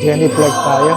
Mag-genuflect tayo.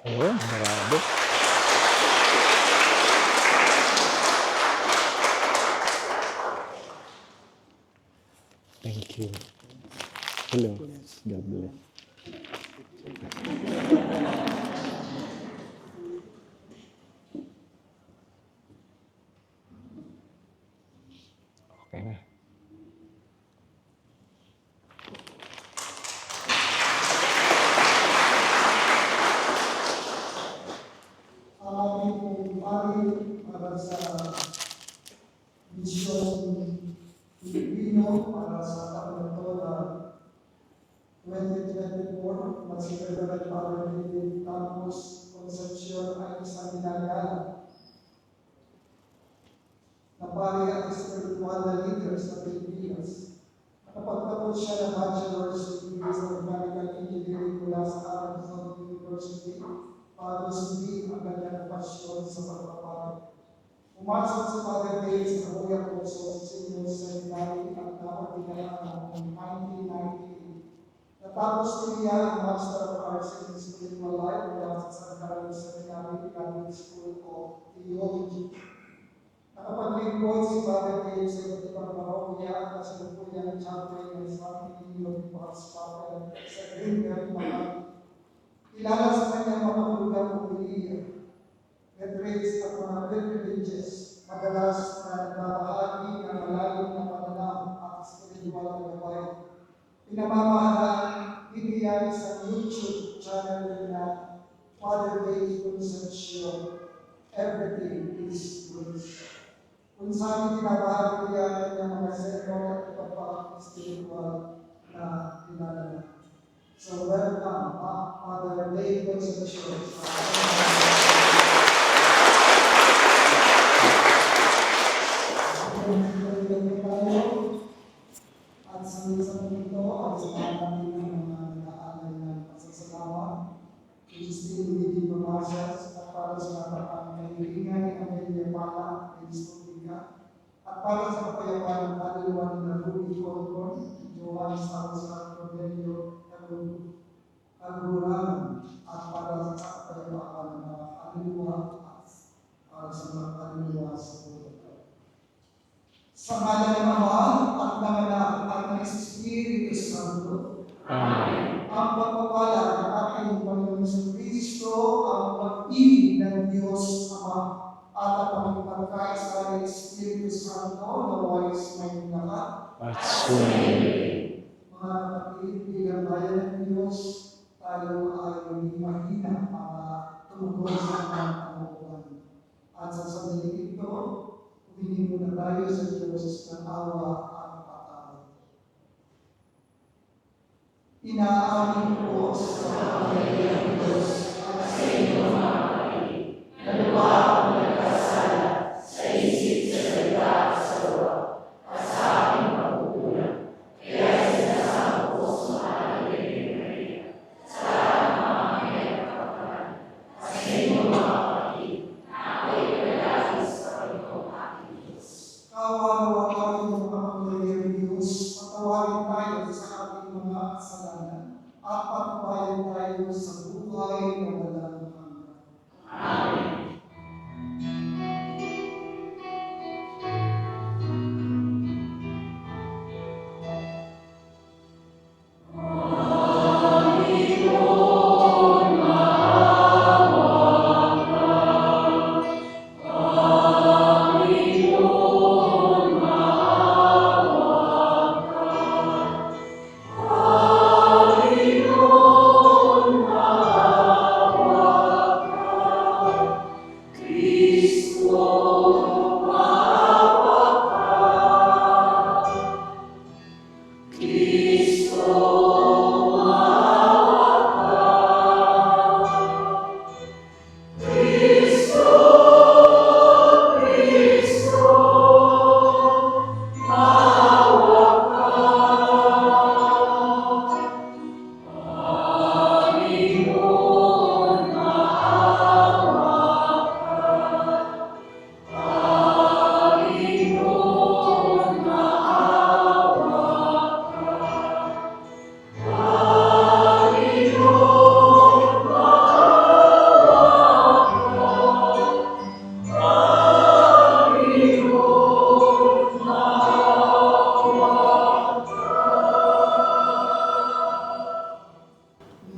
Oh, marami. Thank you. Hello. God bless. Okay na. Para sa misyon Pilipino para sa Tapanatola 2024, mas Reverend Father David Campos Concepcion ay isang ginagala na pari at spiritual na leader sa Pilipinas. Nakapagtapos siya ng Bachelor's degree sa Mechanical Engineering mula sa Arizona University, para sundin ang kanyang pasyon sa pagpapalagay. Pumasok si Father Dave sa Holy Apostles Senior Seminary at napagpinalaan noong 1998. Natapos niya ang Master of Arts in Spiritual Life mula sa San Carlos Seminary Catholic School of Theology. Nakapag-report si Father Dave sa iba't ibang parokya at kasalukuyang chaplain ng San Emilio Pax Papel sa Greenbelt, Makati. Kilala sa kanyang makabulugang pumiliya, retreats at mga pilgrimages, madalas na nagbabahagi ng malalim na pananaw at spiritual na gabay. Pinamamahalaan, bibigyan sa YouTube channel na Father Dave Concepcion, Everything is Grace. Kung saan pinabahagi niya ang kanyang mga sermon at iba pa spiritual na pinananaw. So welcome, Father Dave Concepcion. At sa isang ito, ay sa natin ng mga nag-aalay ng pasasalamat, Christine Lady Tomasas, at para sa pagkakahilingan ni Amelia Pala, Kristopica, at para sa kapayapaan ng kaluluwa ni Ruby Colbon, Johan Salazar Cordelio, Kagurangan, at para sa kapayapaan ng mga kaluluwa at para sa mga kaluluwa sa buhay. Sa ngalan ng Ama at ng Anak at ng Espiritu Santo. Amen. Ang pagpapala ng ating Panginoon sa Kristo, ang pag-ibig ng Diyos Ama at ang pagkakaisa ng Espiritu Santo na wais may lahat. Mga kapatid, bilang bayan ng Diyos, tayo ay mahina para tumugon sa mga kamukuhan. At sa sandali ito, humingi muna tayo sa Diyos ng awa at patawad. Inaamin ko sa pamamagitan ng Diyos at sa inyo mga kapatid, na luwa akong nagkasala sa isip, sa salita at sa gawa, at sa aking pagkukulang. Kaya sinasama ko sa mahal na Birhen Maria, sa lahat ng mga kinagpapakanan, at sa inyo mga kapatid, na ako'y pinalagi sa Panginoong aking Diyos. Kawa-nawa ng makapangyarihan Diyos, patawarin tayo sa ating mga kasalanan at pagpapayan tayo sa buhay na walang hanggan. Amen.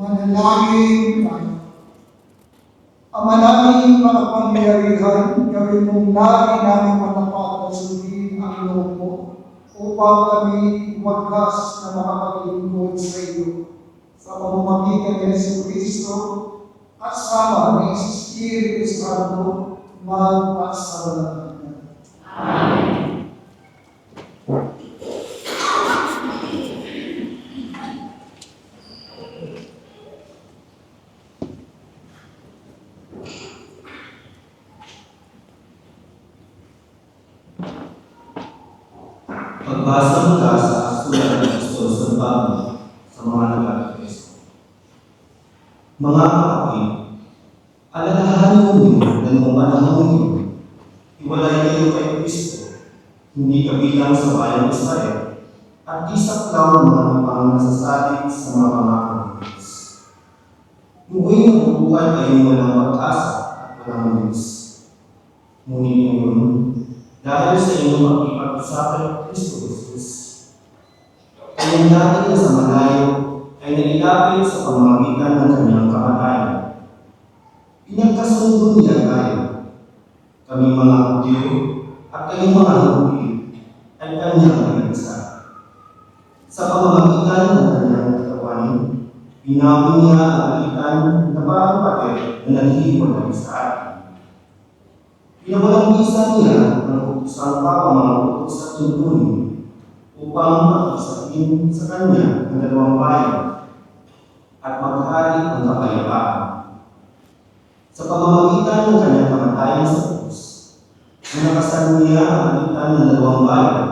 Manalangin tayo. Ama namin makapangyarihan, gawin mong lagi namin matapat na sundin ang loob mo upang kami wagas na makapaglingkod sa iyo sa pamamagitan ni Yesu Kristo at sama ni Espiritu Santo mag at sa walang hanggan. Amen. Pagbasa mula sa sulat ng Apostol San Pablo sa mga nag-Efeso. Mga kapatid, alalahanin ninyo na noong panahon ninyo, hiwalay kayo kay Kristo, hindi kabilang sa bayang Israel, at di saklaw ng mga pangasasalig sa mga pangako ng Diyos. Noong nabubuhay kayo walang pag-asa at walang Diyos. Ngunit ngayon, dahil sa inyong makipag-usap kay Kristo Jesus, kayong dati na sa malayo ay nailapit sa pamamagitan ng kanyang kamatayan. Pinagkasundo niya tayo, kaming mga Hudyo at kayong mga Hudyo ay kanyang pinagsa. Sa pamamagitan ng kanyang katawan, binawin niya ang alitan na parang pader na naghihiwalay sa atin. Pinawalang isa niya ng isang pa mga utos at tuntunin upang makisapin sa kanya ng dalawang bayan at maghari ang kapayapaan. Sa pamamagitan ng kanyang kamatayan sa krus, nakasan niya ang alitan ng dalawang bayan,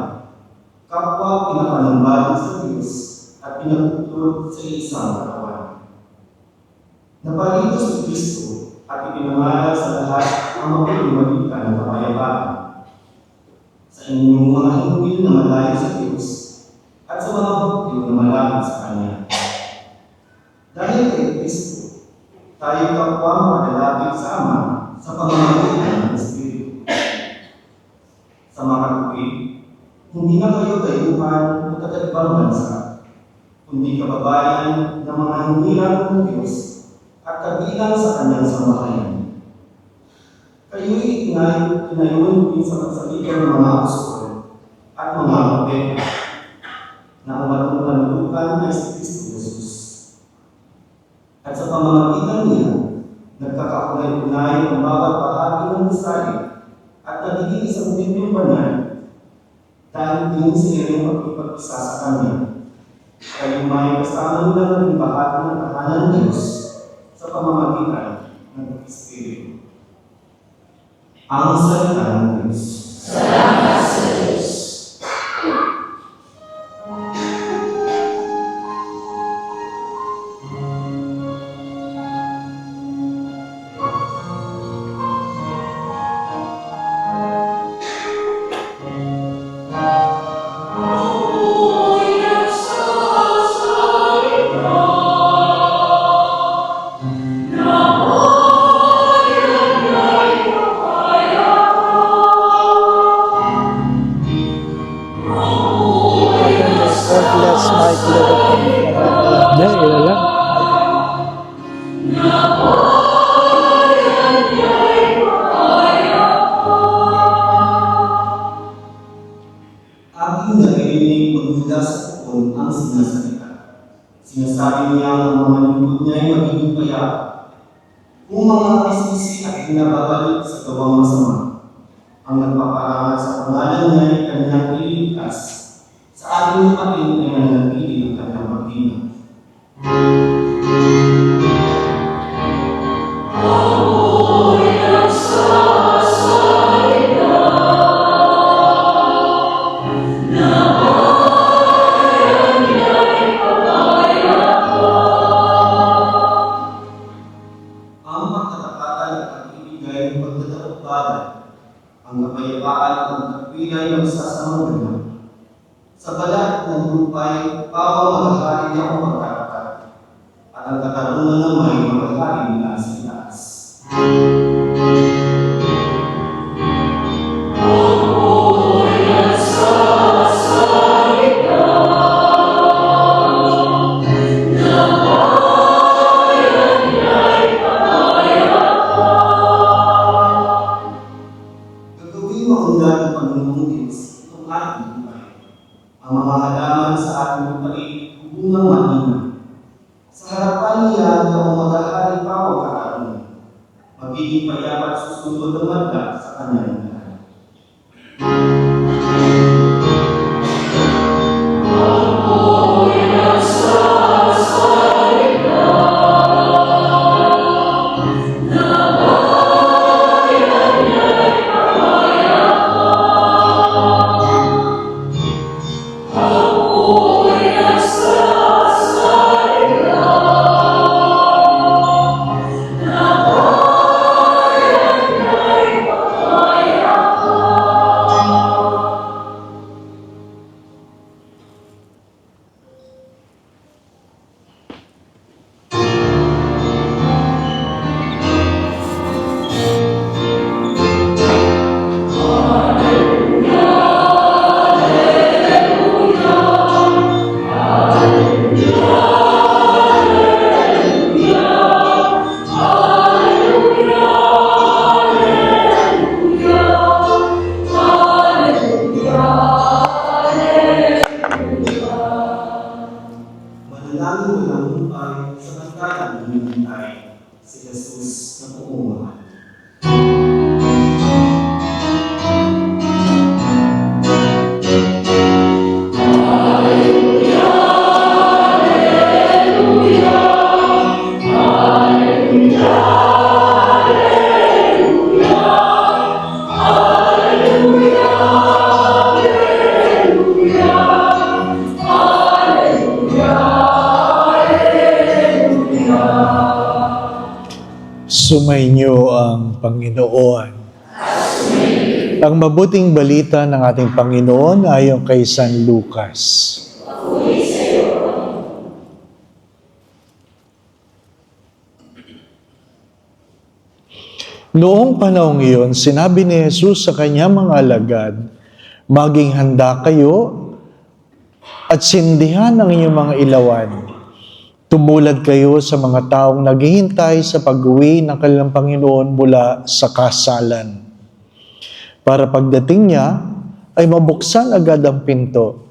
kapwa pinapanambalik sa Diyos at pinagtutulog sa isang katawan. Napalito si Kristo at ipinangaral sa lahat ang mapagmalitan ng kapayapaan. Sa inyong mga hintil na malayo sa Diyos at sa mga hintil na malapit sa Kanya. Dahil kay Kristo, tayo kapwa madalapit sa Ama sa pamamagitan ng Espiritu. Sa mga kapatid, hindi na kayo tayuhan o taga-ibang bansa, kundi kababayan ng mga hinirang ng Diyos at kabilang sa Kanyang sambahayan. Kayo'y tinayon din sa pagsalitan ng mga apostol at mga propeta na umatong panulukan ay si Kristo Jesus. At sa pamamagitan niya, nagkakaunay-unay ang bawat bahagi ng Israel at nagiging isang timpong banal dahil din sa iyong pagkipag-isa sa Kanya. Kayo may kasama nila ng bahagi ng tahanan ng Diyos sa pamamagitan ng Espiritu. Ang salita ng Diyos. Salamat sa Diyos. Godless might live. Hindi, ilan lang. Aking narinig pagmula sa tukon ang sinasalita. Sinasabi niya ang mga lingkod niya ay magiging payapa. Kung mga isisi ay nababalik sa gawang masama, ang nagpaparangal sa pangalan niya ay kanyang ililigtas. Sa ating lupain ay nananatili ang kanyang pagdina. Ang pagkatapatan at pag-ibigay ng pagkatapagbalan, ang kapayapaan at ang kapilay ng sasamagana. Sa balat ng lupay, pawang maghahari niya ang pagkakatat, at ang katarungan ng may maghahari nila sa itaas. Gagawin maunlad ng Panginoong Diyos itong ating buhay. Ang mga halaman sa ating lupain, bungang mahina. Sa harapan niya niya ang maghahari pa o kakaroon. Magiging payapa at susunod ang madla sa kanyang lahat. Manalangin mo ng lupay sa kantaran ng hinihintay, si Jesus na puumahal. Sumainyo ang Panginoon. Ang mabuting balita ng ating Panginoon ayon kay San Lucas. Noong panahong iyon, sinabi ni Jesus sa kanyang mga alagad, maging handa kayo at sindihan ang inyong mga ilawan. Tumulad kayo sa mga taong naghihintay sa pag-uwi ng kanilang Panginoon mula sa kasalan. Para pagdating niya, ay mabuksan agad ang pinto.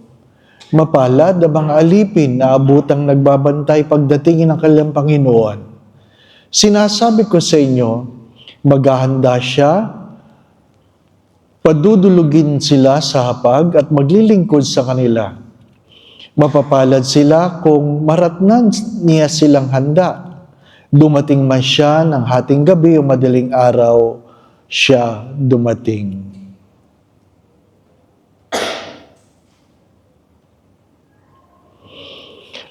Mapalad ang mga alipin na abutang nagbabantay pagdating ng kanilang Panginoon. Sinasabi ko sa inyo, maghahanda siya, padudulugin sila sa hapag at maglilingkod sa kanila. Mapapalad sila kung maratnan niya silang handa. Dumating man siya ng hating gabi o madaling araw, siya dumating.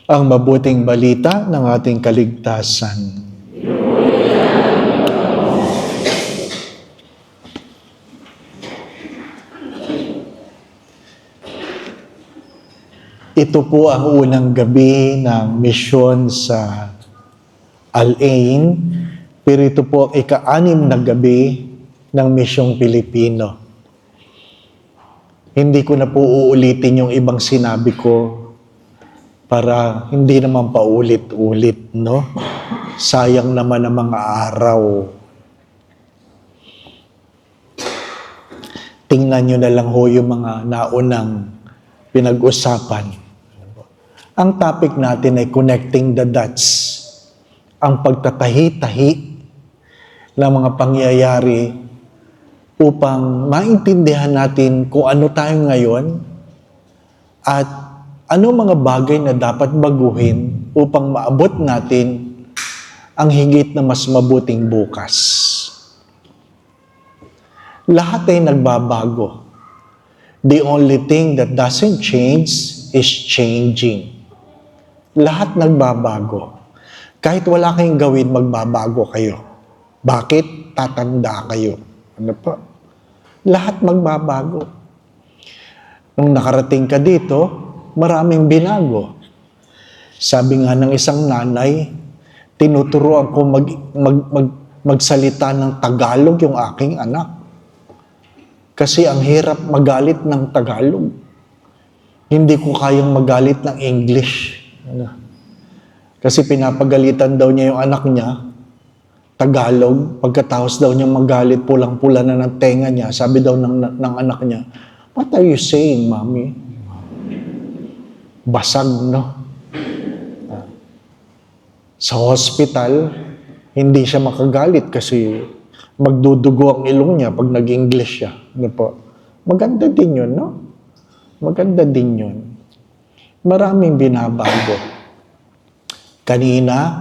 Ang mabuting balita ng ating kaligtasan. Ito po ang unang gabi ng misyon sa Al-Ain, pero ito po ang ika-6 na gabi ng misyong Pilipino. Hindi ko na po uulitin yung ibang sinabi ko para hindi naman paulit-ulit, no? Sayang naman ang mga araw. Tingnan nyo na lang ho yung mga naunang pinag-usapan. Ang topic natin ay connecting the dots. Ang pagtatahi-tahi ng mga pangyayari upang maintindihan natin kung ano tayo ngayon at ano mga bagay na dapat baguhin upang maabot natin ang higit na mas mabuting bukas. Lahat ay nagbabago. The only thing that doesn't change is changing. Lahat nagbabago. Kahit wala kayong gawin, magbabago kayo. Bakit? Tatanda kayo. Ano po? Lahat magbabago. Nung nakarating ka dito, maraming binago. Sabi nga ng isang nanay, tinuturuan ko magsalita ng Tagalog yung aking anak. Kasi ang hirap magalit ng Tagalog. Hindi ko kayang magalit ng English. Kasi pinapagalitan daw niya yung anak niya, Tagalog, pagkatapos daw niya magalit, pulang-pula na ng tenga niya, sabi daw ng anak niya, "What are you saying, Mommy?" Basag, no? Sa hospital, hindi siya makagalit kasi magdudugo ang ilong niya pag nag-English siya. Ano po? Maganda din yun, no? Maganda din yun. Maraming binabago. Kanina,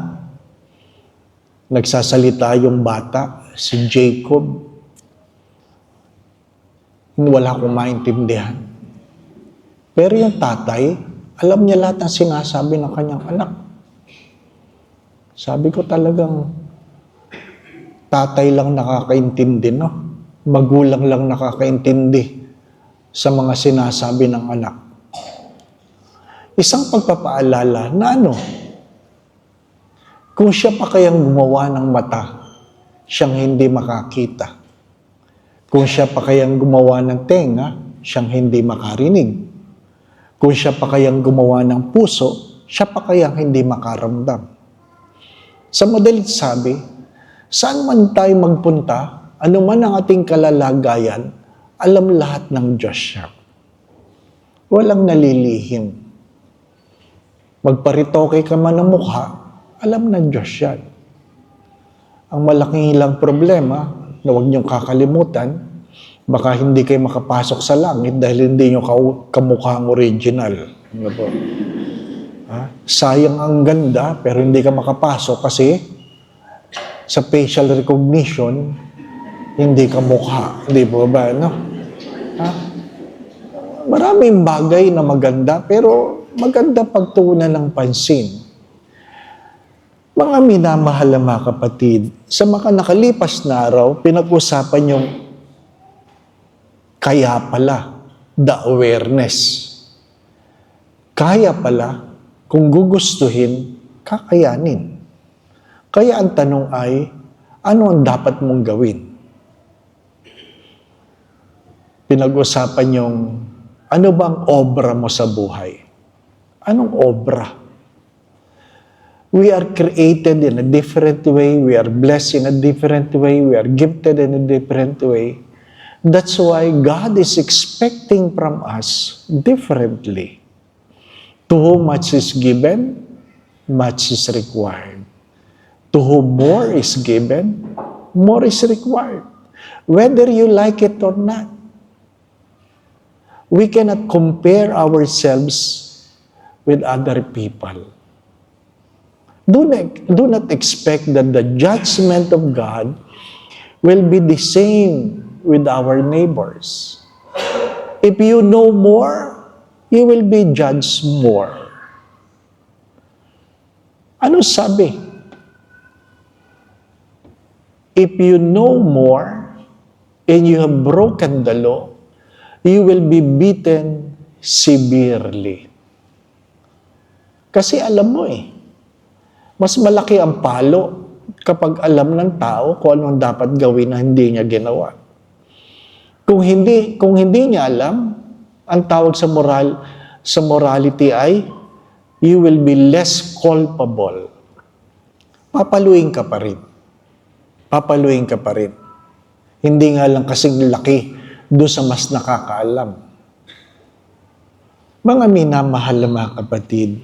nagsasalita yung bata, si Jacob. Wala akong maintindihan. Pero yung tatay, alam niya lahat ng sinasabi ng kanyang anak. Sabi ko talagang, tatay lang nakakaintindi, no? Magulang lang nakakaintindi sa mga sinasabi ng anak. Isang pagpapaalala na kung siya pa kayang gumawa ng mata, siyang hindi makakita. Kung siya pa kayang gumawa ng tenga, siyang hindi makarinig. Kung siya pa kayang gumawa ng puso, siya pa kayang hindi makaramdam. Sa madalit sabi, saan man tayo magpunta, ano man ang ating kalalagayan, alam lahat ng Diyos siya. Walang nalilihim. Magparitoke ka man ng mukha, alam ng Diyos yan. Ang malaking ilang problema na huwag niyong kakalimutan, baka hindi kayo makapasok sa langit dahil hindi niyo kamukha ang original. Ano po? Sayang ang ganda pero hindi ka makapasok kasi sa facial recognition, hindi ka mukha. Hindi po ba? No? Maraming bagay na maganda pero maganda pagtuunan ng pansin. Mga minamahal na mga kapatid, sa mga nakalipas na araw, pinag-usapan yung kaya pala, the awareness. Kaya pala, kung gugustuhin, kakayanin. Kaya ang tanong ay, ano ang dapat mong gawin? Pinag-usapan yung, ano bang obra mo sa buhay? Anong obra? We are created in a different way. We are blessed in a different way. We are gifted in a different way. That's why God is expecting from us differently. To whom much is given, much is required. To whom more is given, more is required. Whether you like it or not. We cannot compare ourselves with other people. Do not expect that the judgment of God will be the same with our neighbors. If you know more, you will be judged more. Ano sabi? If you know more and you have broken the law, you will be beaten severely. Kasi alam mo mas malaki ang palo kapag alam ng tao kung anong dapat gawin na hindi niya ginawa. Kung hindi niya alam, ang tawag sa morality ay you will be less culpable. Papaluin ka pa rin. Papaluin ka pa rin. Hindi nga lang kasing laki doon sa mas nakakaalam. Mga minamahal na mga kapatid,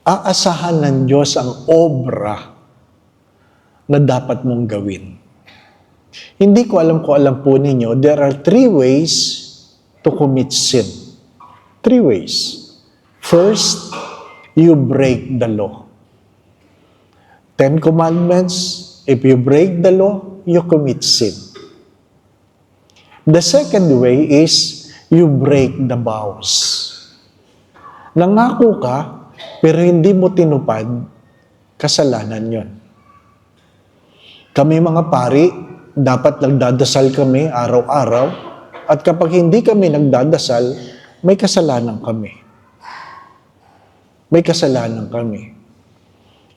aasahan ng Diyos ang obra na dapat mong gawin. Hindi ko alam kung alam po ninyo, there are 3 ways to commit sin. 3 ways. First, you break the law. 10 commandments, if you break the law, you commit sin. The second way is you break the vows. Nangako ka, pero hindi mo tinupad, kasalanan yon. Kami mga pari, dapat nagdadasal kami araw-araw, at kapag hindi kami nagdadasal, may kasalanan kami. May kasalanan kami.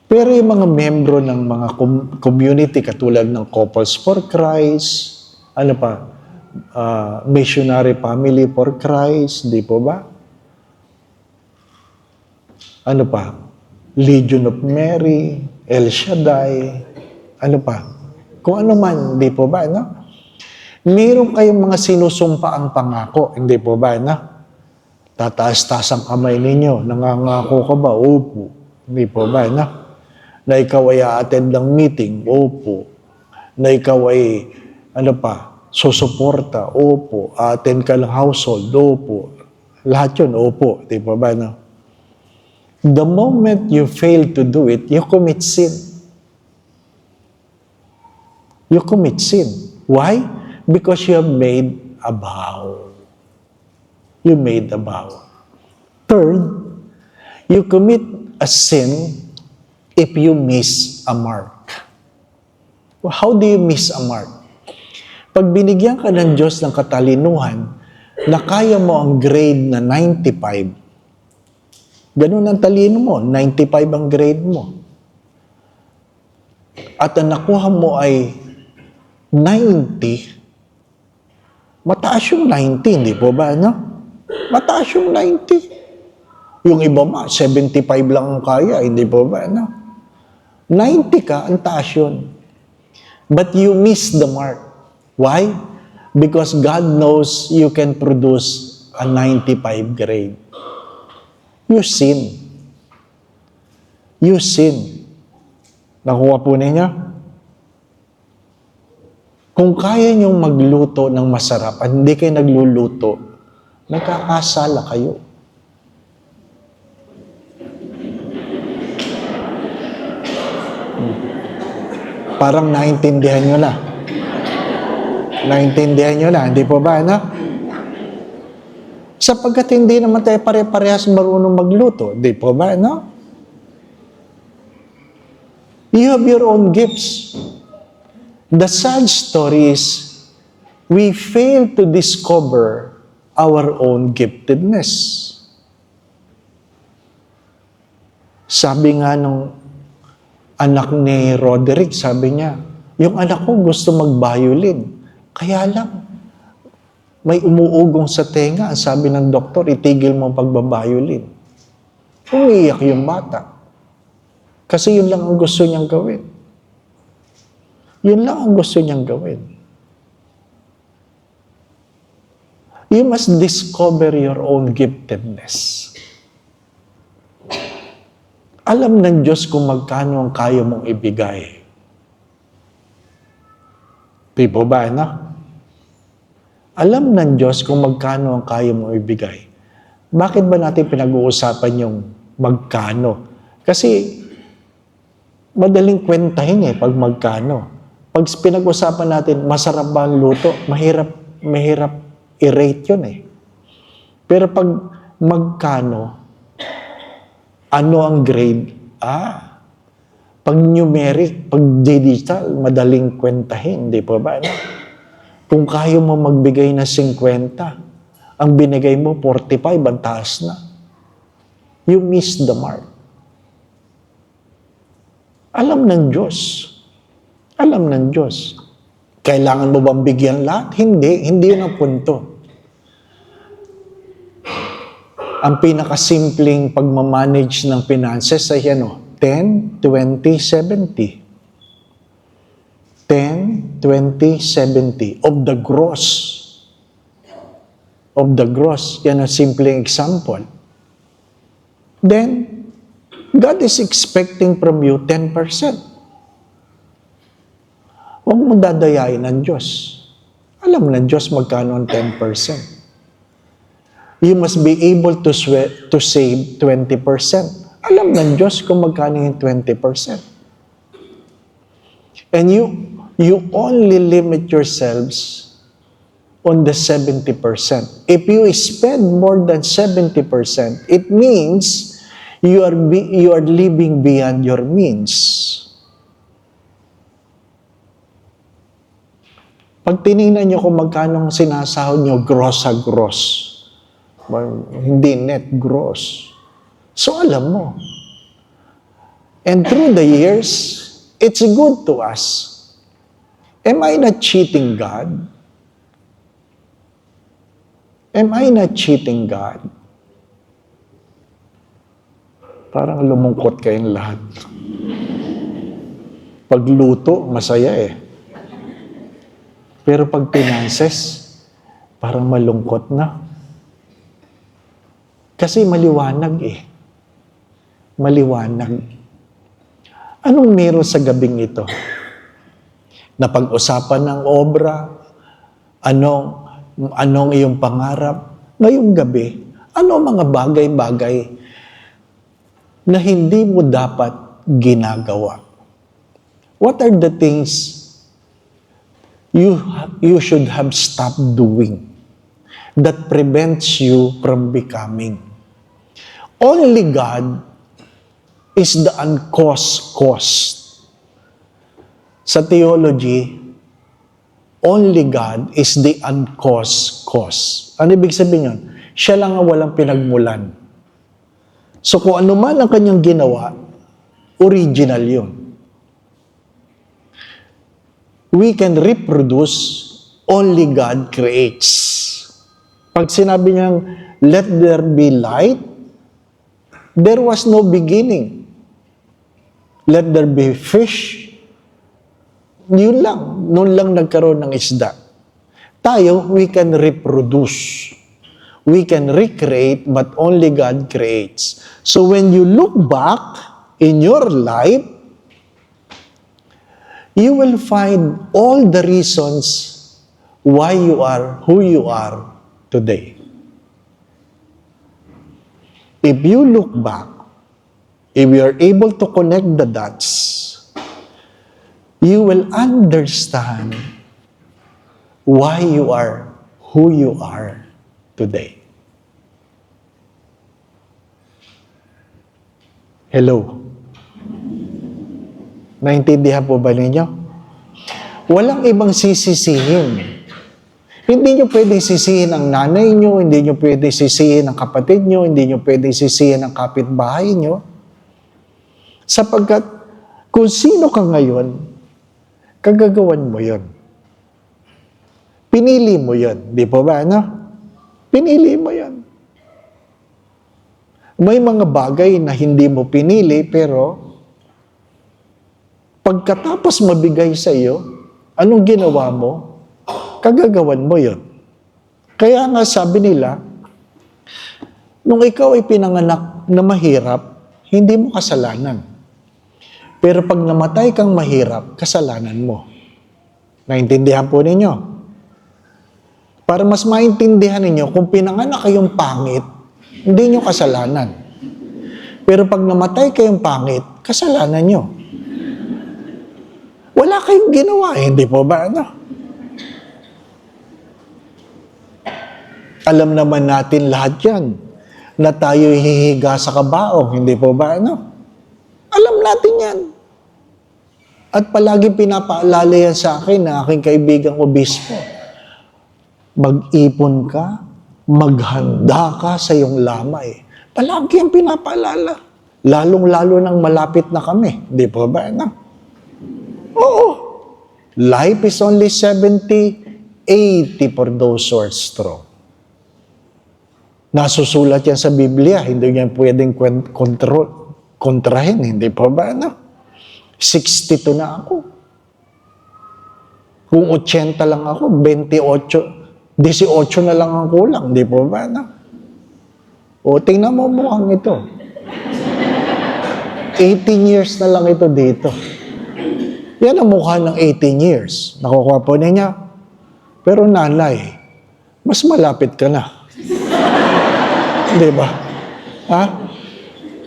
Pero yung mga membro ng mga community, katulad ng Couples for Christ, Missionary Family for Christ, di po ba? Legion of Mary, El Shaddai, kung ano man, hindi po ba, Meron kayong mga sinusumpa ang pangako, hindi po ba, Tataas-taas ang kamay ninyo, nangangako ka ba? Opo. Hindi po ba, Na ikaw ay a-attend ng meeting? Opo. Na ikaw ay, susuporta? Opo. A-attend ka ng household? Opo. Lahat yun, opo. Hindi po ba, The moment you fail to do it, you commit sin. You commit sin. Why? Because you have made a vow. You made a vow. Third, you commit a sin if you miss a mark. How do you miss a mark? Pag binigyan ka ng Diyos ng katalinuhan na kaya mo ang grade na 95, ganun ang talino mo, 95 ang grade mo. At ang nakuha mo ay 90, mataas yung 90, di po ba, Mataas yung 90. Yung iba 75 lang ang kaya, hindi po ba, 90 ka, ang taas yun. But you miss the mark. Why? Because God knows you can produce a 95 grade. You sin. You sin. Nakuha po ninyo? Kung kaya niyong magluto ng masarap at hindi kayo nagluluto, nagkakasala kayo. Parang naintindihan nyo na. Naintindihan nyo na, hindi po ba, Sapagkat hindi naman tayo pare-parehas marunong magluto. Di po ba, You have your own gifts. The sad story is, we fail to discover our own giftedness. Sabi nga nung anak ni Roderick, sabi niya, yung anak ko gusto mag-violin. Kaya lang, may umuugong sa tenga. Sabi ng doktor, itigil mo ang pagbabayolin. Umiiyak yung bata. Kasi yun lang ang gusto niyang gawin. Yun lang ang gusto niyang gawin. You must discover your own giftedness. Alam ng Diyos kung magkano ang kaya mong ibigay. Di po ba, Alam ng Diyos kung magkano ang kaya mong ibigay. Bakit ba natin pinag-uusapan yung magkano? Kasi madaling kwentahin pag magkano. Pag pinag-usapan natin, masarap ba ang luto? Mahirap i-rate yun Pero pag magkano, ano ang grade? Pag numeric, pag digital, madaling kwentahin, di po ba? Kung kaya mo magbigay na 50, ang binigay mo 45, ang taas na. You missed the mark. Alam ng Diyos. Alam ng Diyos. Kailangan mo bang bigyan lahat? Hindi. Hindi yun ang punto. Ang pinakasimpleng pagmamanage ng finances ay 10, 20, 70. 10, 20, 70 of the gross. Of the gross. Yan ang simpleng example. Then, God is expecting from you 10%. Huwag mo dadayain ng Diyos. Alam ng Diyos magkano ang 10%. You must be able to save 20%. Alam ng Diyos kung magkano yung 20%. And you only limit yourselves on the 70%. If you spend more than 70%, it means you are living beyond your means. Pag tinignan nyo kung magkano sinasahod nyo, gross sa gross. Hindi net, gross. So alam mo. And through the years, it's good to us. Am I not cheating God? Am I not cheating God? Parang lumungkot kayong lahat. Pagluto, masaya Pero pag finances, parang malungkot na. Kasi maliwanag Maliwanag. Anong meron sa gabing ito? Napag-usapan ng obra, anong iyong pangarap, ngayong gabi, ano mga bagay-bagay na hindi mo dapat ginagawa? What are the things you should have stopped doing that prevents you from becoming? Only God is the uncaused cause. Sa theology, only God is the uncaused cause. Ano ibig sabihin yun? Siya lang ang walang pinagmulan. So kung ano man ang kanyang ginawa, original yun. We can reproduce, only God creates. Pag sinabi niyang, let there be light, there was no beginning. Let there be fish, yun lang. Noon lang nagkaroon ng isda. Tayo, we can reproduce. We can recreate, but only God creates. So when you look back in your life, you will find all the reasons why you are who you are today. If you look back, if you are able to connect the dots, you will understand why you are who you are today. Hello? Naintindihan po ba ninyo? Walang ibang sisisihin. Hindi nyo pwedeng sisihin ang nanay nyo, hindi nyo pwedeng sisihin ang kapatid nyo, hindi nyo pwedeng sisihin ang kapitbahay nyo. Sapagkat kung sino ka ngayon, kagagawan mo yon. Pinili mo yon. Di po ba, Pinili mo yon. May mga bagay na hindi mo pinili, pero pagkatapos mabigay sa iyo, anong ginawa mo? Kagagawan mo yon. Kaya nga sabi nila, nung ikaw ay pinanganak na mahirap, hindi mo kasalanan. Pero pag namatay kang mahirap, kasalanan mo. Naintindihan po ninyo? Para mas maintindihan ninyo, kung pinanganak kayong pangit, Hindi nyo kasalanan. Pero pag namatay kayong pangit, kasalanan nyo. Wala kayong ginawa, hindi po ba? Alam naman natin lahat yan, na tayo hihiga sa kabaong, hindi po ba? Alam natin yan. At palagi pinapaalala yan sa akin na aking kaibigang obispo. Mag-ipon ka, maghanda ka sa iyong lamay. Palagi ang pinapaalala. Lalong-lalo nang malapit na kami. Di po ba? Oo. Life is only 70, 80 for those who are strong. Nasusulat yan sa Biblia. Hindi yan pwedeng kontrahin. Hindi po ba? 62 na ako. Kung 80 lang ako, 18 na lang ang kulang. Di po ba? O, tingnan mo mukhang ito. 18 years na lang ito dito. Yan ang mukha ng 18 years. Nakukuha po niya. Pero nanay, mas malapit ka na. Di ba? Ha?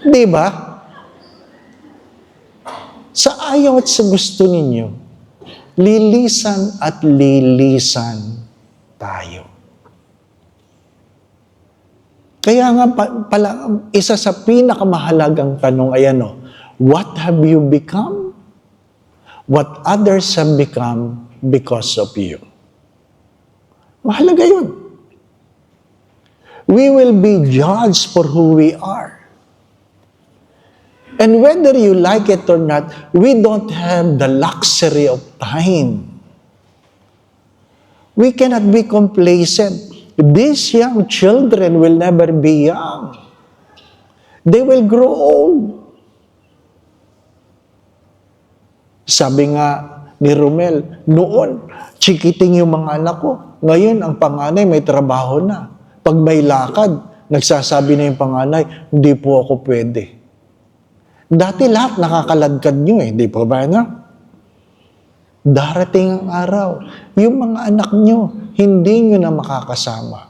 Di ba? Sa ayaw at sa gusto ninyo, lilisan at lilisan tayo. Kaya nga pala, isa sa pinakamahalagang tanong ay ano, what have you become? What others have become because of you. Mahalaga yun. We will be judged for who we are. And whether you like it or not, we don't have the luxury of time. We cannot be complacent. These young children will never be young. They will grow old. Sabi nga ni Romel, noon, chikiting yung mga anak ko. Ngayon, ang panganay may trabaho na. Pag may lakad, nagsasabi na yung panganay, hindi po ako pwede. Dati lahat nakakaladkad nyo di po ba? Darating ang araw, yung mga anak nyo, hindi nyo na makakasama.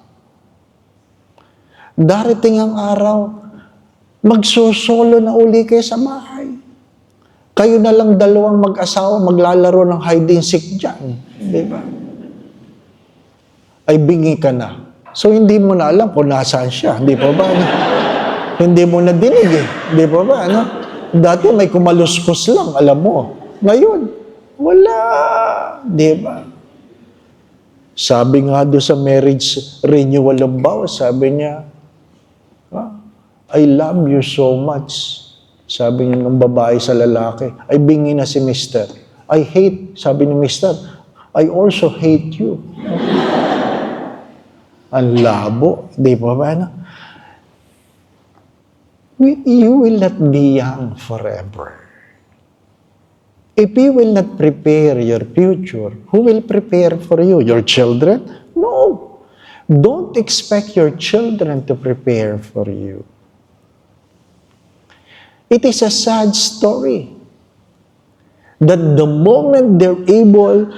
Darating ang araw, magsusolo na uli kayo sa bahay. Kayo na lang dalawang mag-asawa, maglalaro ng hide and seek dyan. Di ba? Ay bingi ka na. So hindi mo na alam kung nasaan siya. Di po ba? Hindi mo na dinig Di po ba? Dati may kumaluskos lang, alam mo. Ngayon, wala. Di ba? Sabi nga doon sa marriage renewal of vows, sabi niya, I love you so much. Sabi niya ng babae sa lalaki. Ay bingi na si Mr. I hate, sabi ni Mr. I also hate you. Ang labo. Di ba ba? You will not be young forever. If you will not prepare your future, who will prepare for you? Your children? No. Don't expect your children to prepare for you. It is a sad story that the moment they're able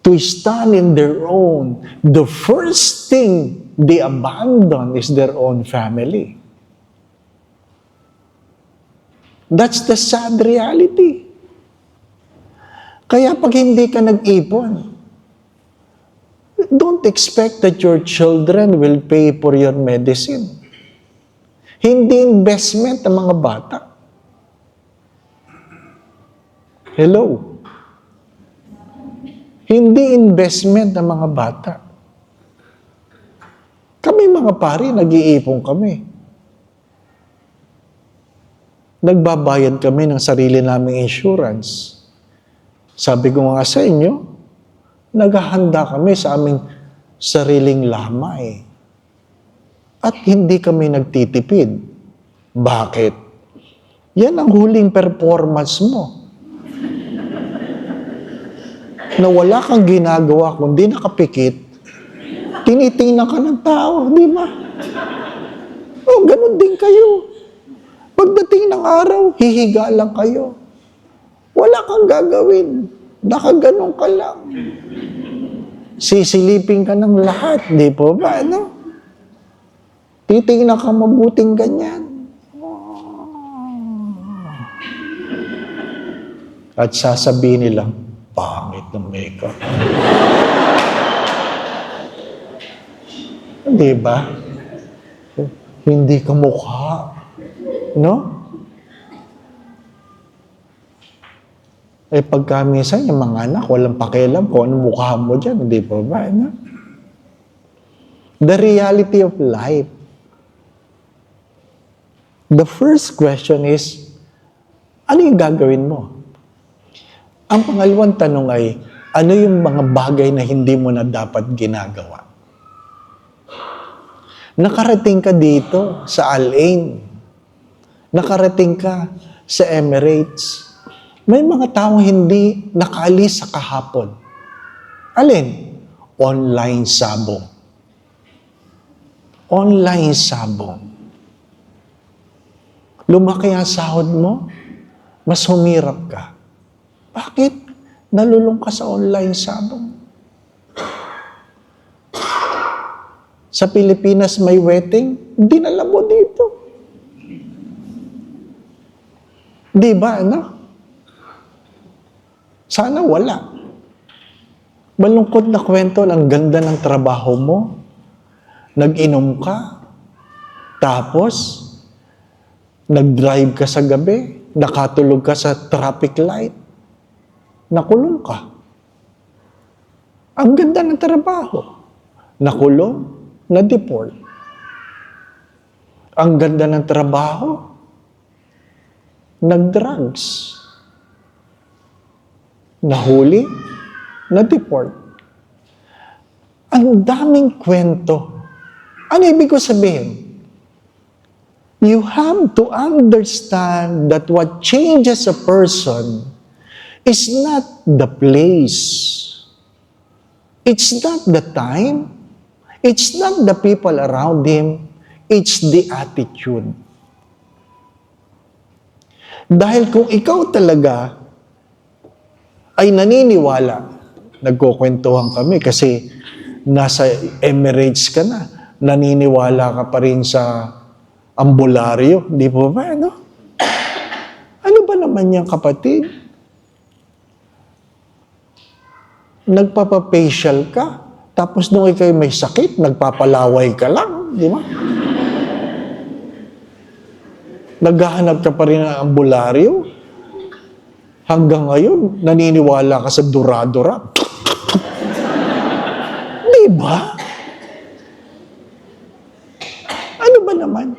to stand in their own, the first thing they abandon is their own family. That's the sad reality. Kaya pag hindi ka nag-ipon, don't expect that your children will pay for your medicine. Hindi investment ng mga bata. Hello? Hindi investment ng mga bata. Kami mga pari, nag-iipon kami. Nagbabayad kami ng sarili naming insurance. Sabi ko nga sa inyo, naghahanda kami sa aming sariling lamay. At hindi kami nagtitipid. Bakit? Yan ang huling performance mo. Na wala kang ginagawa kundi nakapikit, tinitingnan ka ng tao, di ba? O, ganun din kayo. Pagdating ng araw, hihiga lang kayo. Wala kang gagawin. Nakaganon ka lang. Sisilipin ka ng lahat, di po ba? Titingnan ka mabuting ganyan. At sasabihin nilang, pangit ng makeup. Di ba? Hindi ka mukha. No? Eh pagka minsan yung mga anak, walang pakialam kung anong mukha mo dyan. Hindi pa ba? No? The reality of life. The first question is, ano yung gagawin mo? Ang pangalawang tanong ay, ano yung mga bagay na hindi mo na dapat ginagawa? Nakarating ka dito sa Al Ain. Nakarating ka sa Emirates. May mga taong hindi nakaalis sa kahapon. Alin? Online sabong. Online sabong. Lumaki ang sahod mo, mas humirap ka. Bakit? Nalulung ka sa online sabong. Sa Pilipinas may wedding, dinala mo dito. Di ba, ano? Sana wala. Malungkot na kwento, ang ganda ng trabaho mo, nag-inom ka, tapos, nag-drive ka sa gabi, nakatulog ka sa traffic light, nakulong ka. Ang ganda ng trabaho. Nakulong, na-deport. Ang ganda ng trabaho, nag-drugs. Nahuli, na-deport. Ang daming kwento. Ano ibig ko sabihin? You have to understand that what changes a person is not the place. It's not the time. It's not the people around him. It's the attitude. Dahil kung ikaw talaga ay naniniwala, nagkukwentuhan kami kasi nasa Emirates ka na, naniniwala ka pa rin sa ambularyo. Di po ba, ano? Ano ba naman yan, kapatid? Nagpapafacial ka, tapos nung ikay may sakit, nagpapalaway ka lang, di ba? Naghahanap ka pa rin ng ambularyo. Hanggang ngayon, naniniwala ka sa dura-dura. Di ba? Ano ba naman?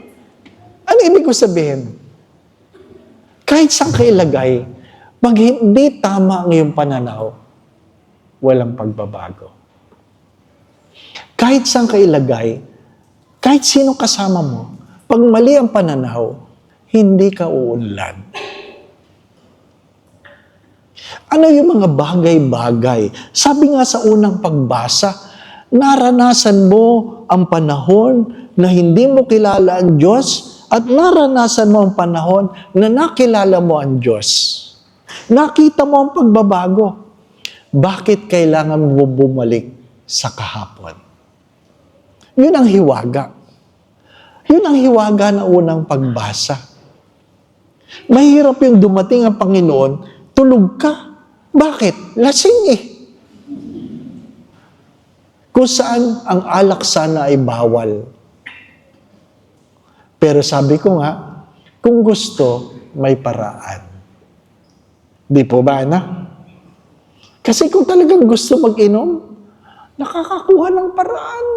Ano ibig ko sabihin? Kahit saan ka ilagay, pag hindi tama ang iyong pananaw, walang pagbabago. Kahit saan ka ilagay, kahit sino kasama mo, pag mali ang pananaw, hindi ka uunlad. Ano yung mga bagay-bagay? Sabi nga sa unang pagbasa, naranasan mo ang panahon na hindi mo kilala ang Diyos at naranasan mo ang panahon na nakilala mo ang Diyos. Nakita mo ang pagbabago. Bakit kailangan mo bumalik sa kahapon? Yun ang hiwaga. Yun ang hiwaga na unang pagbasa. Mahirap yung dumating ang Panginoon, tulog ka. Bakit? Lasing eh. Kung saan ang alak sana ay bawal. Pero sabi ko nga, kung gusto, may paraan. Di po ba, na? Kasi kung talagang gusto mag-inom, nakakakuha ng paraan.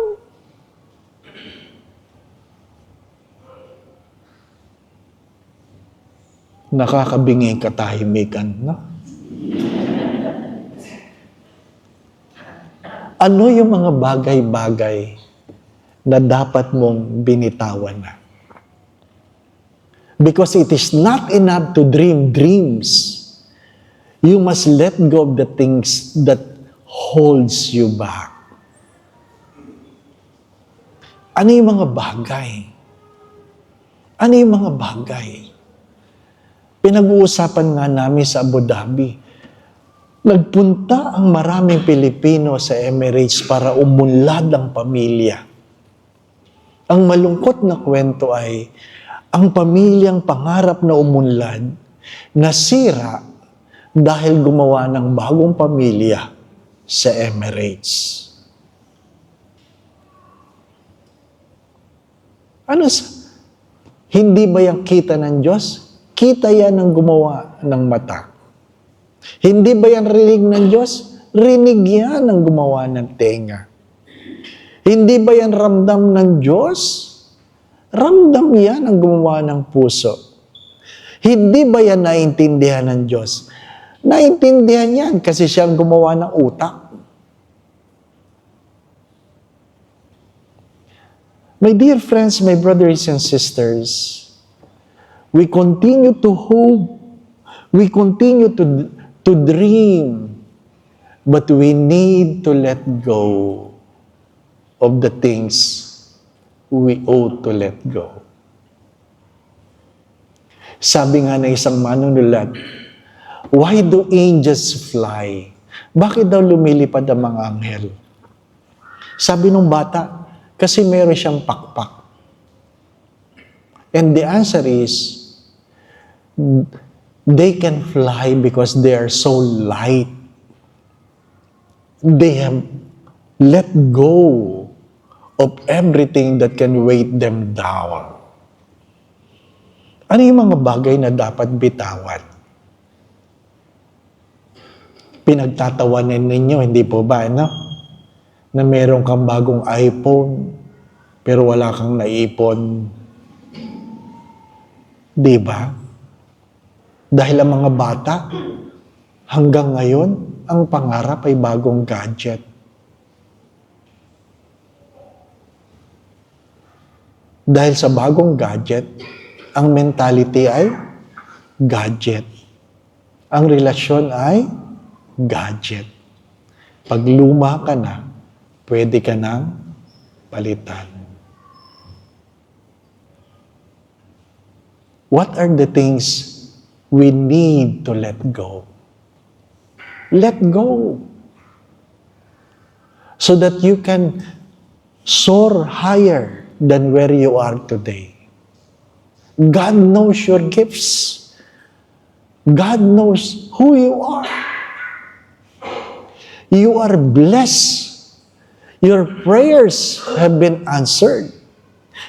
Nakakabingi katahimikan, no? Ano yung mga bagay-bagay na dapat mong binitawan na? Because it is not enough to dream dreams. You must let go of the things that holds you back. Ano yung mga bagay? Ano yung mga bagay? Pinag-uusapan nga namin sa Abu Dhabi. Nagpunta ang maraming Pilipino sa Emirates para umunlad ang pamilya. Ang malungkot na kwento ay ang pamilyang pangarap na umunlad, nasira dahil gumawa ng bagong pamilya sa Emirates. Hindi ba yung kita ng Diyos? Kita yan ng gumawa ng mata. Hindi ba yan rinig ng Diyos? Rinig yan ng gumawa ng tenga. Hindi ba yan ramdam ng Diyos? Ramdam yan ang gumawa ng puso. Hindi ba yan naintindihan ng Diyos? Naintindihan yan kasi siyang gumawa ng utak. My dear friends, my brothers and sisters, we continue to hope, we continue to dream, but we need to let go of the things we ought to let go. Sabi nga ng isang manunulat, why do angels fly? Bakit daw lumilipad ang mga anghel? Sabi nung bata, kasi meron siyang pakpak. And the answer is, they can fly because they are so light. They have let go of everything that can weight them down. Ano yung mga bagay na dapat bitawan? Pinagtatawanan ninyo, hindi po ba, no? Na meron kang bagong iPhone, pero wala kang naipon. Di ba? Dahil ang mga bata, hanggang ngayon, ang pangarap ay bagong gadget. Dahil sa bagong gadget, ang mentality ay gadget. Ang relasyon ay gadget. Pag luma ka na, pwede ka nang palitan. What are the things we need to let go? Let go. So that you can soar higher than where you are today. God knows your gifts. God knows who you are. You are blessed. Your prayers have been answered.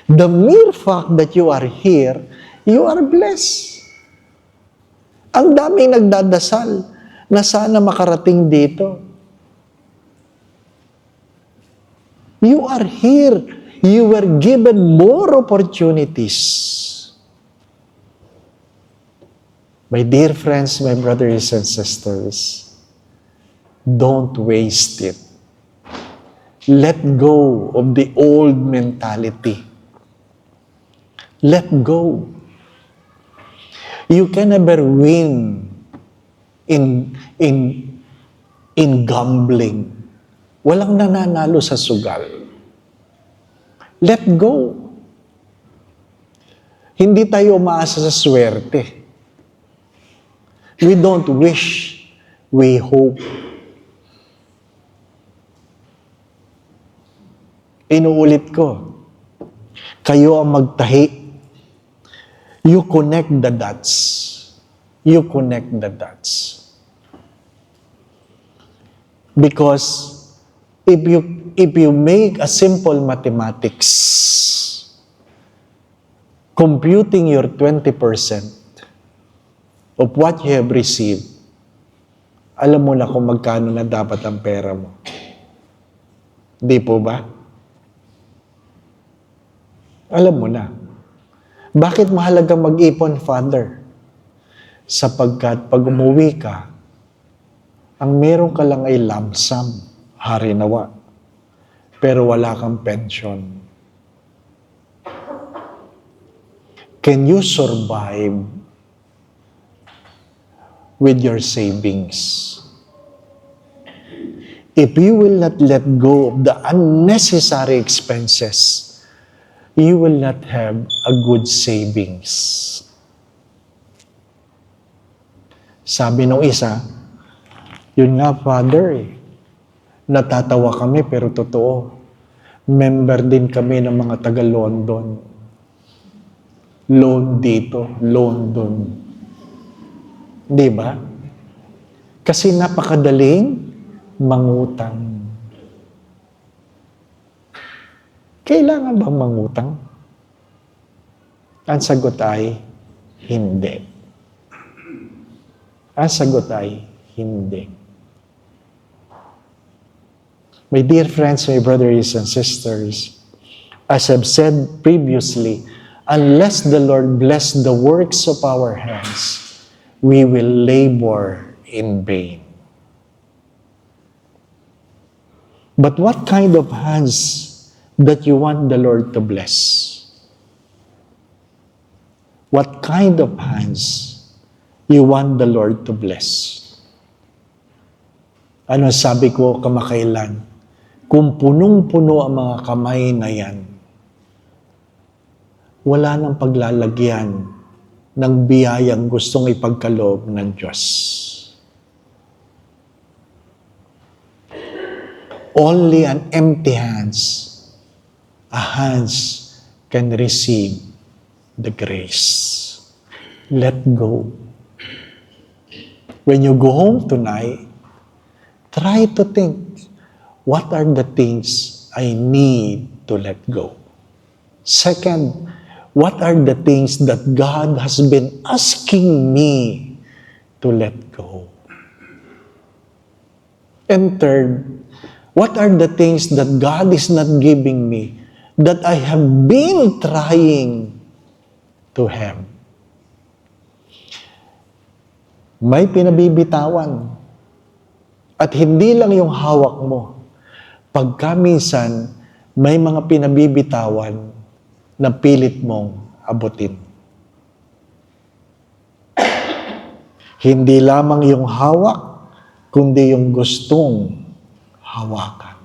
The mere fact that you are here, you are blessed. Ang daming nagdadasal na sana makarating dito. You are here. You were given more opportunities. My dear friends, my brothers and sisters, don't waste it. Let go of the old mentality. Let go. You can never win in gambling. Walang nananalo sa sugal. Let go. Hindi tayo umaasa sa swerte. We don't wish, we hope. Inuulit ko, kayo ang magtahi. You connect the dots. You connect the dots. Because if you make a simple mathematics, computing your 20% of what you have received, alam mo na kung magkano na dapat ang pera mo. Di po ba? Alam mo na. Bakit mahalagang mag-ipon, Father? Sapagkat pag umuwi ka, ang meron ka lang ay lump sum, harinawa. Pero wala kang pension. Can you survive with your savings? If you will not let go of the unnecessary expenses, you will not have a good savings. Sabi nung isa, yun nga, Father, natatawa kami pero totoo. Member din kami ng mga taga-London. Loan dito, London. Di ba? Kasi napakadaling mangutang. Kailangan bang mangutang? Ang sagot ay hindi. Ang sagot ay hindi. My dear friends, my brothers and sisters, as I've said previously, unless the Lord bless the works of our hands, we will labor in vain. But what kind of hands that you want the Lord to bless? What kind of hands you want the Lord to bless? Ano sabi ko kamakailan? Kung punong-puno ang mga kamay na yan, wala nang paglalagyan ng biyayang gustong ipagkaloob ng Diyos. Only an empty hands, a hands can receive the grace. Let go. When you go home tonight, try to think, what are the things I need to let go? Second, what are the things that God has been asking me to let go? And third, what are the things that God is not giving me that I have been trying to have? May pinabibitawan. At hindi lang yung hawak mo. Pagka minsan, may mga pinabibitawan na pilit mong abutin. Hindi lamang yung hawak, kundi yung gustong hawakan.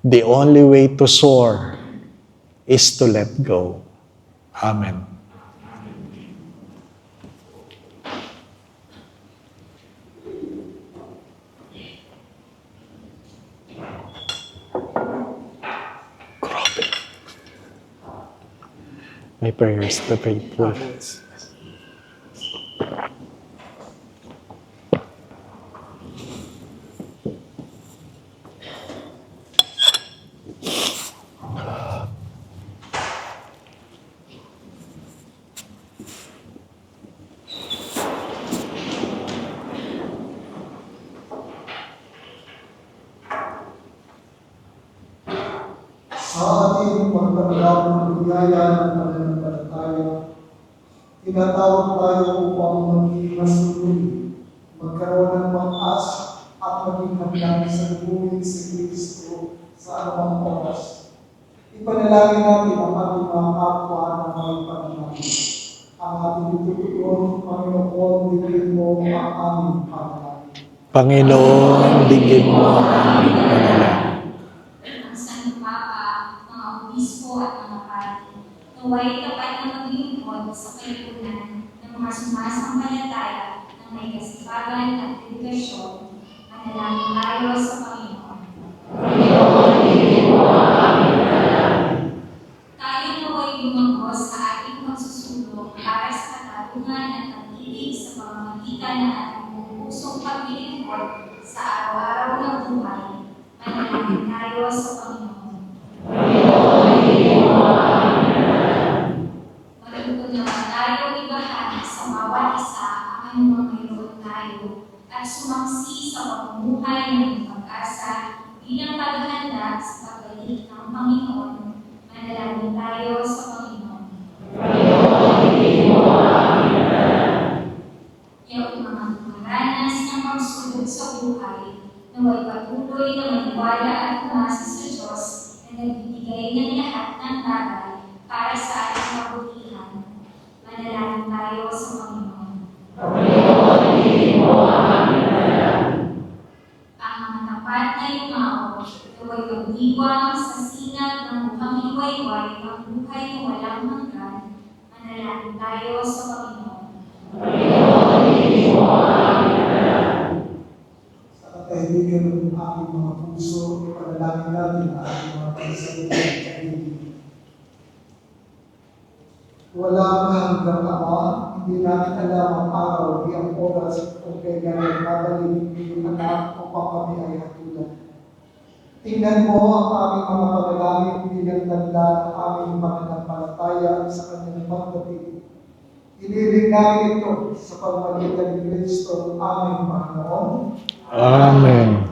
The only way to soar is to let go. Amen. My prayers, the faithful. Sa ating pagtanggap ng biyaya ng pananampalataya, tinatawag tayo upang maging masunod, magkaroon ng pag-asa at maging hanggang sa buhay si Kristo sa anumang oras. Ipanalangin natin ang ating mga kapwa na may panalangin. Ang ating itutuon, Panginoon, bigyan mo ang aming panalangin. Panginoon, digin mo ang aming panalangin. Ang Santo Papa, mga obispo at mga pari, naway tapat na maglingkod sa kalipunan ng mga sumasampalataya ng may kasipagan at dedikasyon. Manalangin tayo sa Panginoon. Tayo naway lumanggo sa ating magsusulong para sa katarungan at pag-ibig sa pamamagitan ng ating pusong paglilingkod sa araw-araw ng buhay. Manalangin tayo sa Panginoon. Malugod naman tayo ibahagi sa bawat isa ang anumang mayroon tayo at sumaksi sa pamumuhay ng pag-asa bilang paghahanda sa pagbalik ng Panginoon. Manalangin tayo sa Panginoon. Yaot mga dumaranas ng pagsulog sa buhay, naway patuloy na maniwala at umasa sa Diyos na nagbibigay ng lahat ng bagay para sa ating kabutihan. Manalangin tayo sa Panginoon. Ang mga tapat na yumao, naway magdiwang sa sinag ng mukhang hiwayway ng buhay na walang hanggan. Manalangin tayo sa Panginoon. Sa kaibigan ng ating mga puso, ipanalangin natin ang ating mga pagsasabihin at kaibigan. Walang hanggang Ama, hindi natin alam ang araw, di ang oras kung kailan nagbabalik yung anak upang kami ay hatulan. Tingnan mo ang aming mga panalangin bilang tanda ng aming pananampalataya sa kanyang pagdating. Iniling namin ito sa pamamagitan ni Kristo ang aming Panginoon. Amen.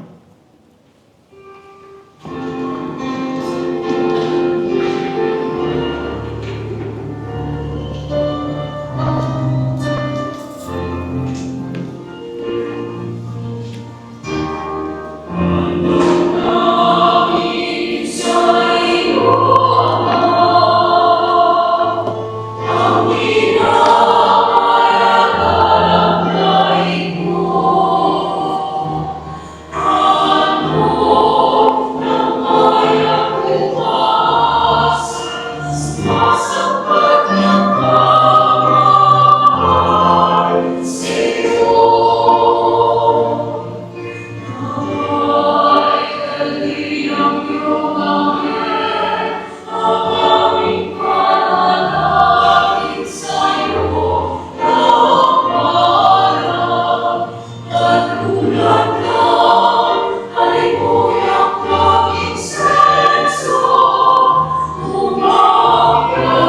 Hallelujah,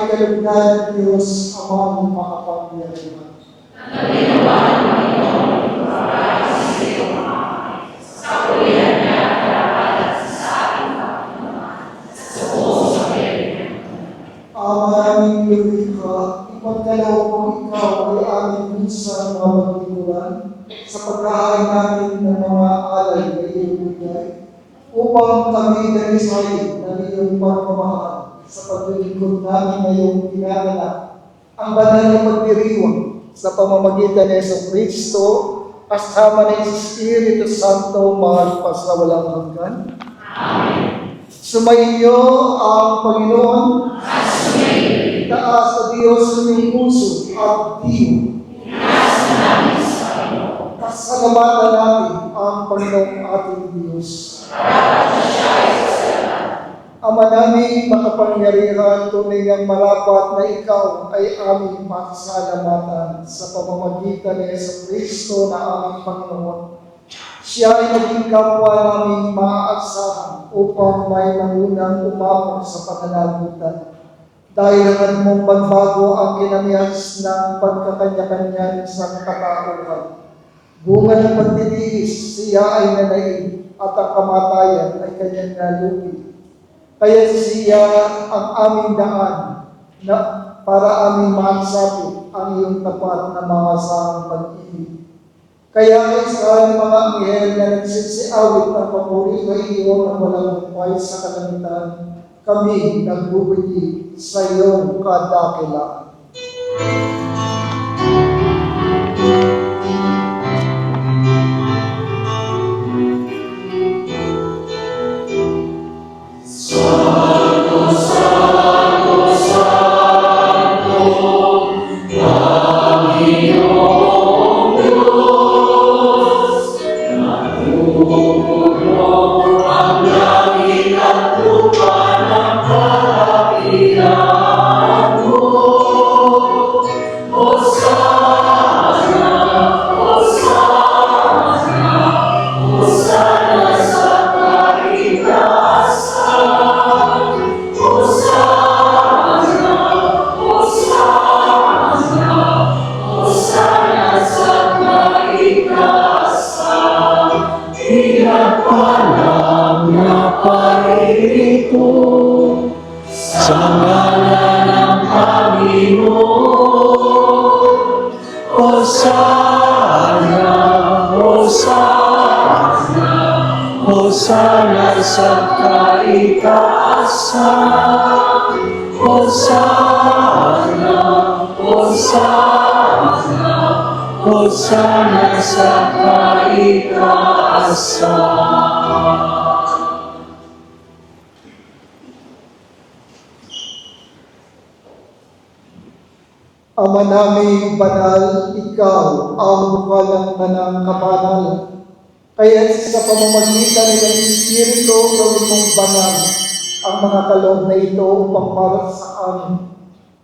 kalugdan ng Diyos amang makapangyarihan. Ama naming lumikha, ipagdalaw mo ikaw ay aming minsan mga maglikuran sa pagkahain namin ng mga alay na iyong bigay, upang kami dalisay ng iyong pagmamahal sa paglilingkod namin na iyong pinanganak, ang banal na pagdiriwang sa pamamagitan ni Jesucristo, kasama ng Espiritu Santo, magpas na walang hanggan. Sumaiyo ang Panginoon. Itaas sa Diyos ng iyong puso at diyo. Pasalamatan natin ang Panginoong ating Diyos. Ama namin makapangyarihan, tunay ng marapat na ikaw ay aming pasalamatan sa pamamagitan ni Jesucristo na aming Panginoon. Siya ay naging kapwa namin maaasahan upang may nangunang umabot sa pananagutan. Dahil ang mong pagbago ang kinamiyas ng pagkakanya-kanyan sa katauhan. Bunga ng pagtitiis, siya ay nanaig at ang kamatayan ay kanyang nalugi. Kaya siya ang aming daan na para aming mahagsapit ang iyong tapat na makasahang pag-ibig. Kaya isa ng mga anghel na nagsisiawit ng papuri sa iyo na walang humpay sa kalangitan, kami nagbubudi sa iyong kadakilaan. Sa ngalan ng Panginoon, Hosana, Hosana, Hosana sa kaitaasan, Hosana, Hosana, Hosana sa kaitaasan. Ama naming banal, ikaw ang bukalang ng kapanalan. Kaya sa pamamagitan ng Espiritu, gawin mong banal ang mga kaloob na ito upang para sa amin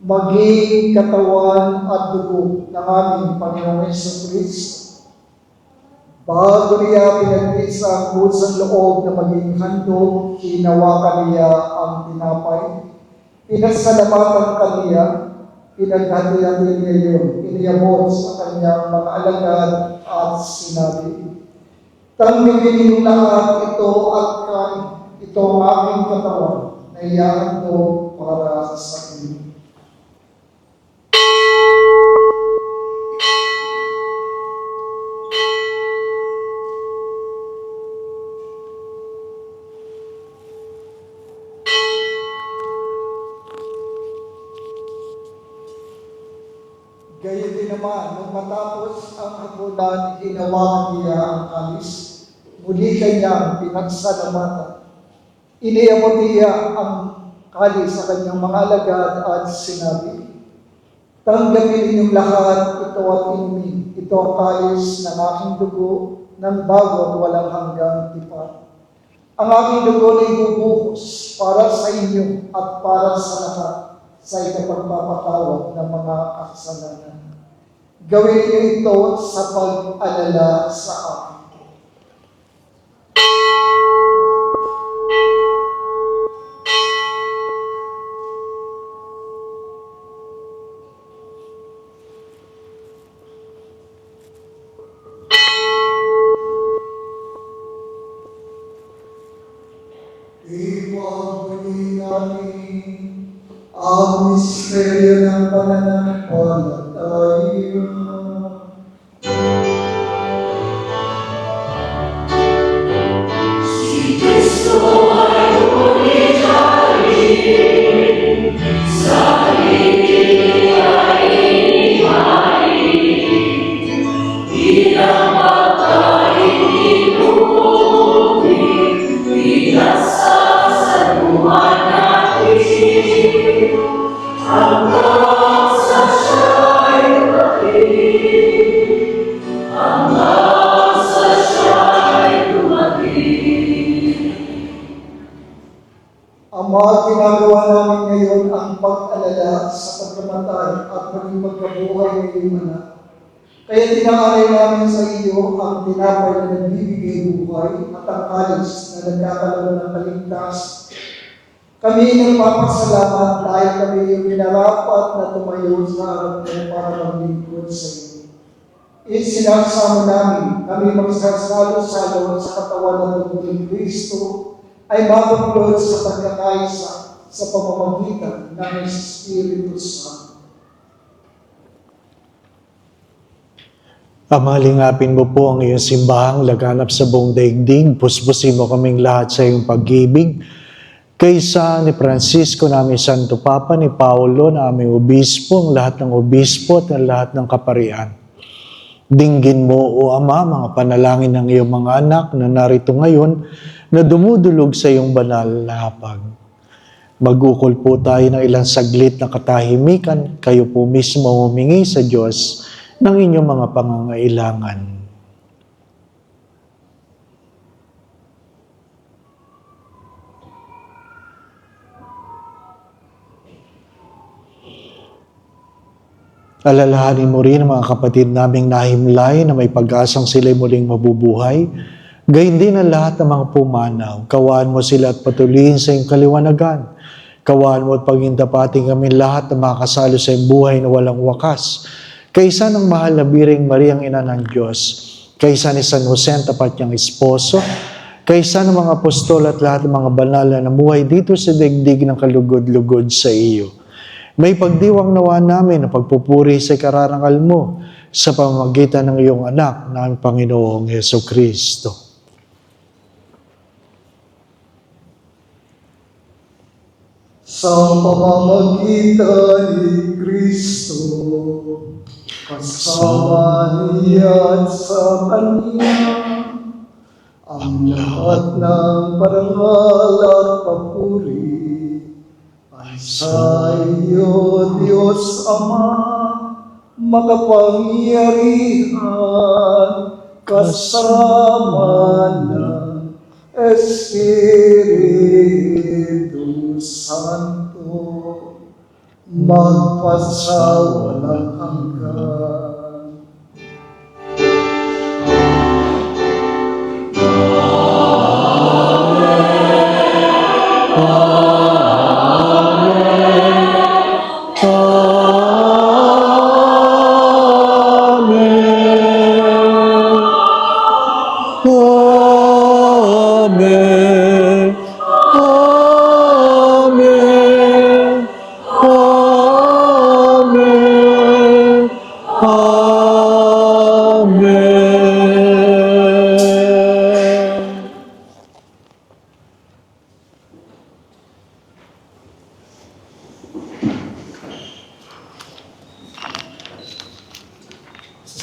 maging katawan at dugo ng aming Panginoong Jesucristo. Bago niya pinagpisa ang pusang loob na maging handog, hinawakan niya ang tinapay, pinasalamatan kaniya, pinaghati-hati niya yun, iniyabot sa kanyang mga alagad at sinabi, tanggapin niyo lahat ito at kain, ito ang aking katawan na iyahandog para sa inyo. Gayun din naman, nung matapos ang hapunan, hinawakan niya ang kalis, muli kanyang pinagsalamatan. Iniyabot niya ang kalis sa kanyang mga alagad at sinabi, tanggapin ninyong lahat ito at inumin. Ito ang kalis ng aking dugo ng bago at walang hanggang tipan. Ang aking dugo na ibubuhos para sa inyo at para sa lahat sa ikapagpapatawad ng mga kasalanan. Gawin niyo ito sa pag-alala sa akin. iyong anak. Kaya tinangalay namin sa iyo ang tinapay na nagbibigay buhay at ang kalis na nagkakaroon ng kaligtas. Kami nagpapasalamat dahil kami yung pinarapat na tumayo sa harap mo para maglingkod sa iyo. Isinagsama namin kami magsasalo-salo sa katawan ng dugo ni Kristo ay mabuklod sa pagkakaisa sa pamamagitan ng Espiritu Santo. Pamalingapin mo po ang iyong simbahang laganap sa buong daigdig. Puspusin mo kaming lahat sa iyong pag-ibig. Kaysa ni Francisco, naming Santo Papa, ni Paulo, na aming obispo, ang lahat ng obispo at ang lahat ng kaparian. Dinggin mo, O Ama, mga panalangin ng iyong mga anak na narito ngayon na dumudulog sa iyong banal na hapag. Magukol po tayo ng ilang saglit na katahimikan. Kayo po mismo humingi sa Diyos ng inyong mga pangangailangan. Alalahanin mo rin ang mga kapatid naming nahimlay na may pag-asang sila'y muling mabubuhay. Gayun din ang lahat ng mga pumanaw. Kawaan mo sila at patuloyin sa iyong kaliwanagan. Kawaan mo at pagintapating kami lahat na makasalo sa iyong buhay na walang wakas. Kaysa ng mahal na Biring Maria, ang ina ng Diyos, kaysa ni San Jose, ang tapat niyang esposo, kaysa ng mga apostol at lahat ng mga banal na namuhay dito sa daigdig ng kalugod-lugod sa iyo. May pagdiwang nawa namin na pagpupuri sa kararangal mo sa pamamagitan ng iyong anak na ang Panginoong Heso Kristo. Sa pamamagitan ni Kristo, kasama niya at sa Kanya, ang lahat ng parangal at papuri ay sa iyo, Diyos Ama, makapangyarihan, kasama ng Espiritu Santo, magpasawalang hanggan.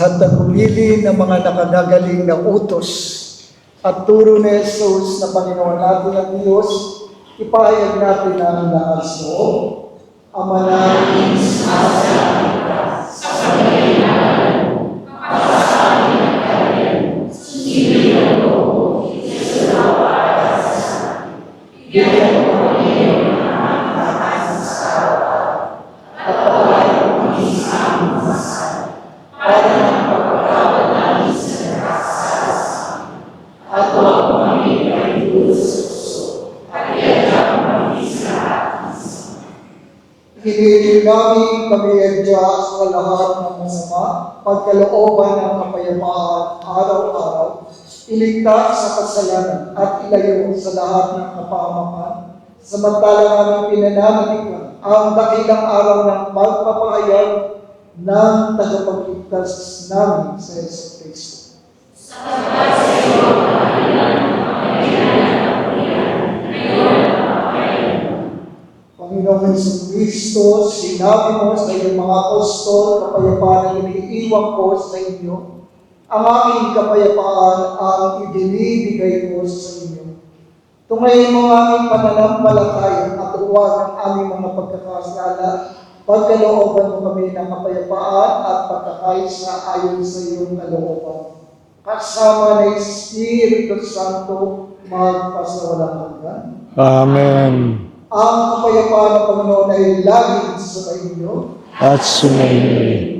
Sa tagumili ng mga nakagagaling na utos at turo ni Jesus na Panginoon natin at Diyos, ipahayag natin ang lakas loob. Ama namin sa Hinihiling namin kami adya sa lahat ng masama, pagkalooban ng kapayapaan araw-araw, iligtas sa kasalanan at ilayo sa lahat ng kapahamakan. Samantala namin pinananalikan ang dakilang araw ng pagpapahayag ng tagapagligtas namin sa Yesu Kristo. Panginoong Jesucristo, sinabi mo sa iyong mga apostol, kapayapaan na iniiwan ko sa inyo. Ang aking kapayapaan ang ibinibigay ko sa inyo. Tungayin mo ang aming pananampalataya at huwag ang aming mga pagkakasala. Pagkalooban mo kami ng kapayapaan at pagkakaisa ayon sa iyong kalooban. Kasama ng Espiritu Santo, magpasawalang hanggan. Amen. Ang kapayapaan ng Panginoon ay laging sa inyo. At sumayin.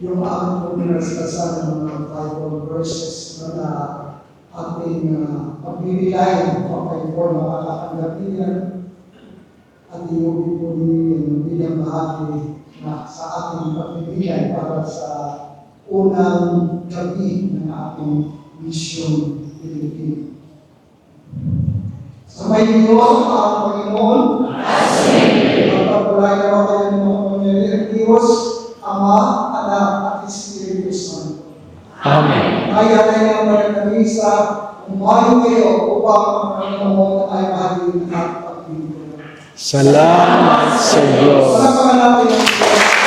yung aking po pinagsasabi ng mga Bible verses na ating pagbibigay o kayo po makakatanggap niyan at iuwi po ninyo bilang bahagi na sa ating pagbibigay para sa unang gabi ng ating mission Pilipino. Sa may Diyos, ang Panginoon, magpapalay naman kayo ng mga pamilya Diyos, Ama, Anak, at Espiritu Santo. Amen. Kaya tayo ng Maranamisa, umayon kayo upang ang Panginoon ay mahalin at pagpipiliin. Salamat sa Diyos. Salamat natin ang Diyos.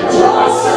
Diyos